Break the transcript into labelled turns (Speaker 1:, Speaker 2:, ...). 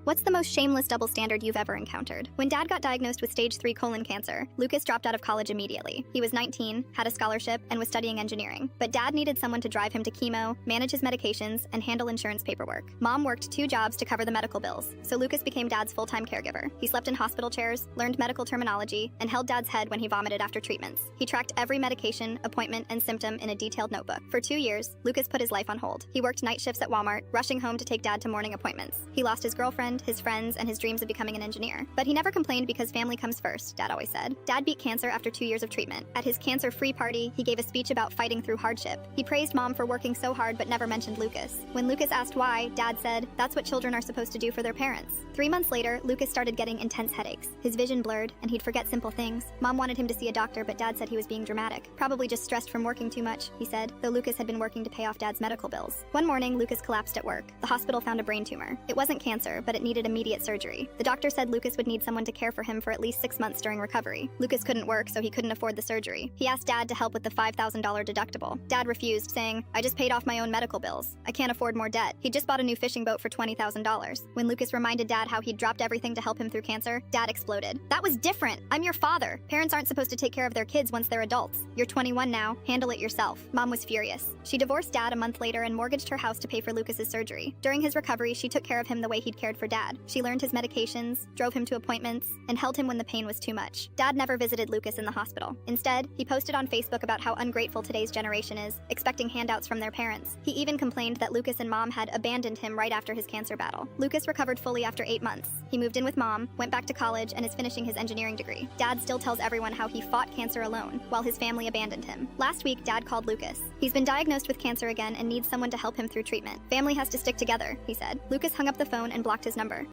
Speaker 1: What's the most shameless double standard you've ever encountered? When Dad got diagnosed with stage 3 colon cancer, Lucas dropped out of college immediately. He was 19, had a scholarship, and was studying engineering. But Dad needed someone to drive him to chemo, manage his medications, and handle insurance paperwork. Mom worked 2 jobs to cover the medical bills, so Lucas became Dad's full-time caregiver. He slept in hospital chairs, learned medical terminology, and held Dad's head when he vomited after treatments. He tracked every medication, appointment, and symptom in a detailed notebook. For 2 years, Lucas put his life on hold. He worked night shifts at Walmart, rushing home to take Dad to morning appointments. He lost his girlfriend, his friends, and his dreams of becoming an engineer. But he never complained because family comes first, Dad always said. Dad beat cancer after 2 years of treatment. At his cancer-free party, he gave a speech about fighting through hardship. He praised Mom for working so hard but never mentioned Lucas. When Lucas asked why, Dad said, "That's what children are supposed to do for their parents." 3 months later, Lucas started getting intense headaches. His vision blurred, and he'd forget simple things. Mom wanted him to see a doctor, but Dad said he was being dramatic. Probably just stressed from working too much, he said, though Lucas had been working to pay off Dad's medical bills. One morning, Lucas collapsed at work. The hospital found a brain tumor. It wasn't cancer, but it needed immediate surgery. The doctor said Lucas would need someone to care for him for at least 6 months during recovery. Lucas couldn't work, so he couldn't afford the surgery. He asked Dad to help with the $5,000 deductible. Dad refused, saying, "I just paid off my own medical bills. I can't afford more debt." He just bought a new fishing boat for $20,000. When Lucas reminded Dad how he'd dropped everything to help him through cancer, Dad exploded. "That was different. I'm your father. Parents aren't supposed to take care of their kids once they're adults. You're 21 now. Handle it yourself." Mom was furious. She divorced Dad a month later and mortgaged her house to pay for Lucas's surgery. During his recovery, she took care of him the way he'd cared for Dad. She learned his medications, drove him to appointments, and held him when the pain was too much. Dad never visited Lucas in the hospital. Instead, he posted on Facebook about how ungrateful today's generation is, expecting handouts from their parents. He even complained that Lucas and Mom had abandoned him right after his cancer battle. Lucas recovered fully after 8 months. He moved in with Mom, went back to college, and is finishing his engineering degree. Dad still tells everyone how he fought cancer alone, while his family abandoned him. Last week, Dad called Lucas. He's been diagnosed with cancer again and needs someone to help him through treatment. "Family has to stick together," he said. Lucas hung up the phone and blocked his number.